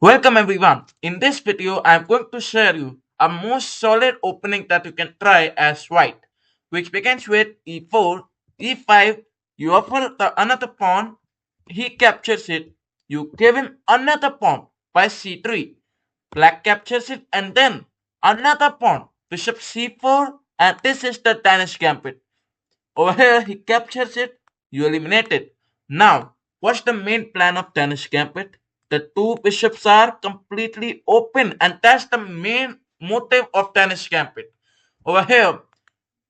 Welcome everyone. In this video, I am going to share you a most solid opening that you can try as white, which begins with e4, e5, you offer another pawn, he captures it, you give him another pawn by c3, black captures it and then another pawn, bishop c4, and this is the Danish Gambit. Over here, he captures it, you eliminate it. Now, what's the main plan of Danish Gambit? The two bishops are completely open, and that's the main motive of Danish Gambit. Over here,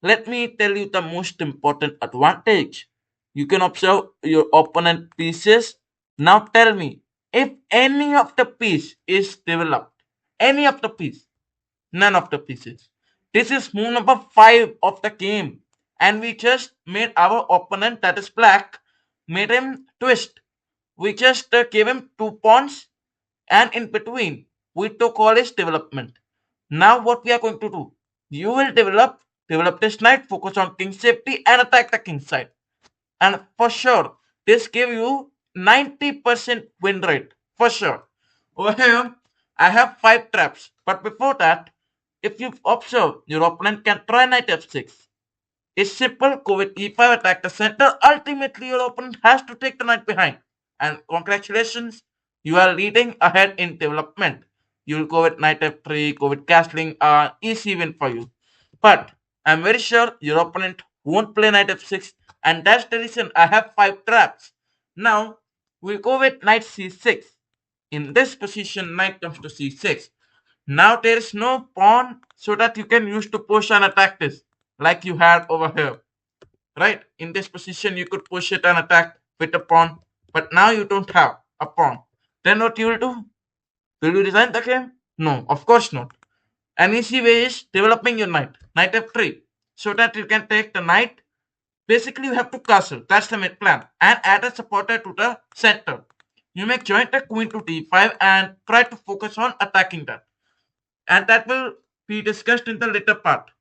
let me tell you the most important advantage. You can observe your opponent pieces. Now tell me, if any of the piece is developed, any of the piece, none of the pieces. This is move number 5 of the game. And we just made our opponent, that is black, made him twist. We just gave him 2 pawns, and in between, we took all his development. Now what we are going to do? You will develop this knight, focus on king safety and attack the king side. And for sure, this give you 90% win rate. For sure. Over here, I have 5 traps. But before that, if you observe, your opponent can try knight f6. It's simple, go with e5, attack the center. Ultimately, your opponent has to take the knight behind. And congratulations, you are leading ahead in development. You'll go with knight f3, go with castling, easy win for you. But I'm very sure your opponent won't play knight f6, and that's the reason I have 5 traps. Now, we'll go with knight c6. In this position, knight comes to c6. Now there is no pawn so that you can use to push and attack this like you had over here. Right? In this position you could push it and attack with a pawn. But now you don't have a pawn. Then what you will do? Will you resign the game? No, of course not. An easy way is developing your knight. Knight f3. So that you can take the knight. Basically you have to castle. That's the main plan. And add a supporter to the center. You may join the queen to d5 and try to focus on attacking that, and that will be discussed in the later part.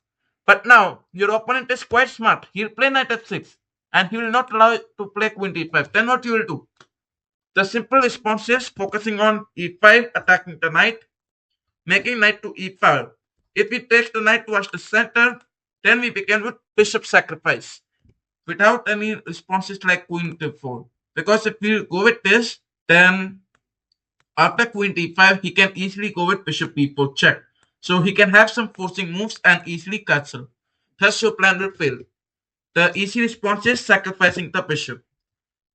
But now, your opponent is quite smart. He'll play knight f6 and he will not allow you to play queen d5. Then what you will do? The simple response is focusing on e5, attacking the knight, making knight to e5. If he takes the knight towards the center, then we begin with bishop sacrifice without any responses like queen d4. Because if we go with this, then after queen d5, he can easily go with bishop e4 check. So he can have some forcing moves and easily castle. Thus your plan will fail. The easy response is sacrificing the bishop.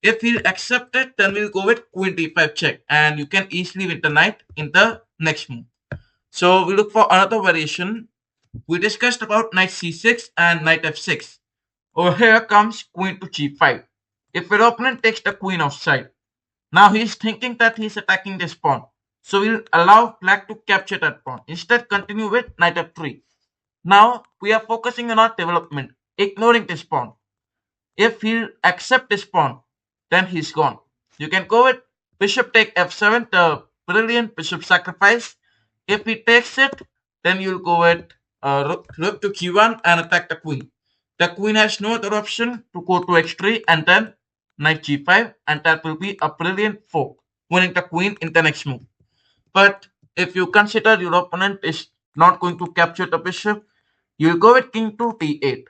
If he'll accept it, then we'll go with queen d5 check. And you can easily win the knight in the next move. So we look for another variation. We discussed about knight c6 and knight f6. Over here comes queen to g5. If your opponent takes the queen outside, now he is thinking that he is attacking this pawn. So we'll allow black to capture that pawn. Instead, continue with knight f3. Now we are focusing on our development, ignoring this pawn. If he'll accept this pawn, then he's gone. You can go with bishop take f7, the brilliant bishop sacrifice. If he takes it, then you'll go with rook to q1 and attack the queen. The queen has no other option to go to x3 and then knight g5, and that will be a brilliant fork, winning the queen in the next move. But if you consider your opponent is not going to capture the bishop, you will go with king to d8.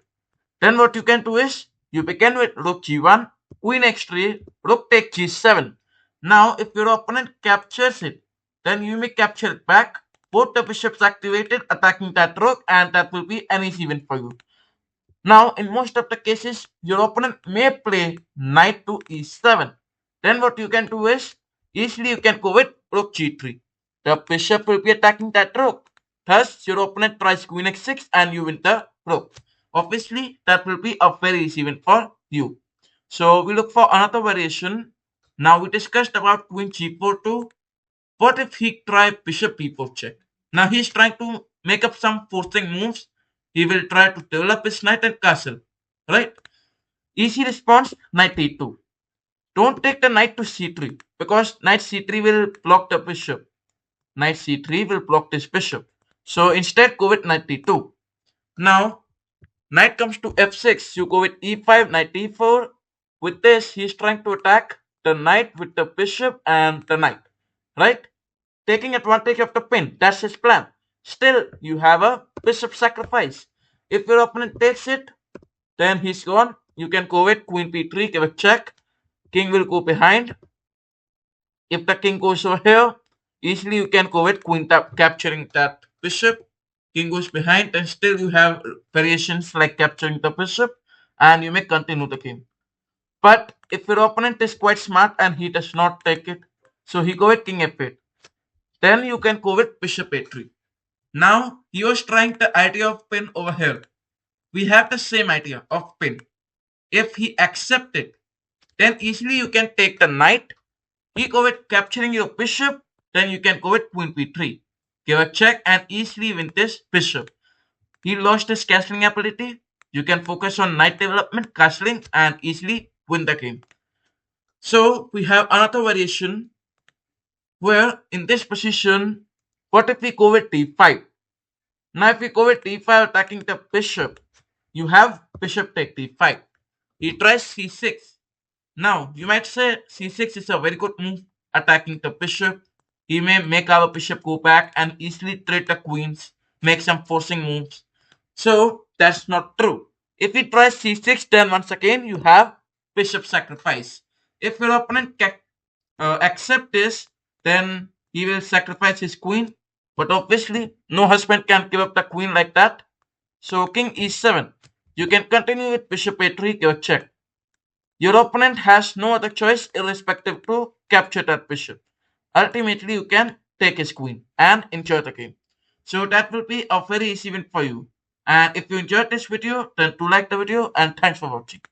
Then what you can do is, you begin with rook g1, queen x3, rook take g7. Now if your opponent captures it, then you may capture it back. Both the bishops activated, attacking that rook, and that will be an easy win for you. Now, in most of the cases, your opponent may play knight to e7. Then what you can do is, easily you can go with rook g3. The bishop will be attacking that rook. Thus, your opponent tries queen x6 and you win the rook. Obviously, that will be a very easy win for you. So, we look for another variation. Now, we discussed about queen g4 too. What if he try bishop e4 check? Now, he's trying to make up some forcing moves. He will try to develop his knight and castle. Right? Easy response, knight e2. Don't take the knight to c3 because knight c3 will block the bishop. Knight c3 will block this bishop. So instead go with knight e2. Now, knight comes to f6. You go with e5, knight e4. With this, he is trying to attack the knight with the bishop and the knight. Right? taking advantage of the pin. That's his plan. Still, you have a bishop sacrifice. If your opponent takes it, then he's gone. You can go with queen p3, give a check. King will go behind. If the king goes over here, easily you can go with queen tap, capturing that bishop. King goes behind, and still you have variations like capturing the bishop, and you may continue the game. But if your opponent is quite smart and he does not take it, so he go with king f8. Then you can go with bishop a3. Now he was trying the idea of pin over here. We have the same idea of pin. If he accept it, then easily you can take the knight. He go with capturing your bishop, then you can go with queen p3. Give a check and easily win this bishop. He lost his castling ability. You can focus on knight development, castling, and easily win the game. So we have another variation where in this position, what if we go with d5? Now if we go with d5 attacking the bishop, you have bishop take d5. He tries c6. Now you might say c6 is a very good move attacking the bishop. He may make our bishop go back and easily trade the queens, make some forcing moves. So that's not true. If he tries c6, then once again you have bishop sacrifice. If your opponent accept this, then he will sacrifice his queen. But obviously, no husband can give up the queen like that. So king e7. You can continue with bishop a3, give a check. Your opponent has no other choice irrespective to capture that bishop. Ultimately, you can take his queen and enjoy the game. So that will be a very easy win for you. And if you enjoyed this video, then do like the video and thanks for watching.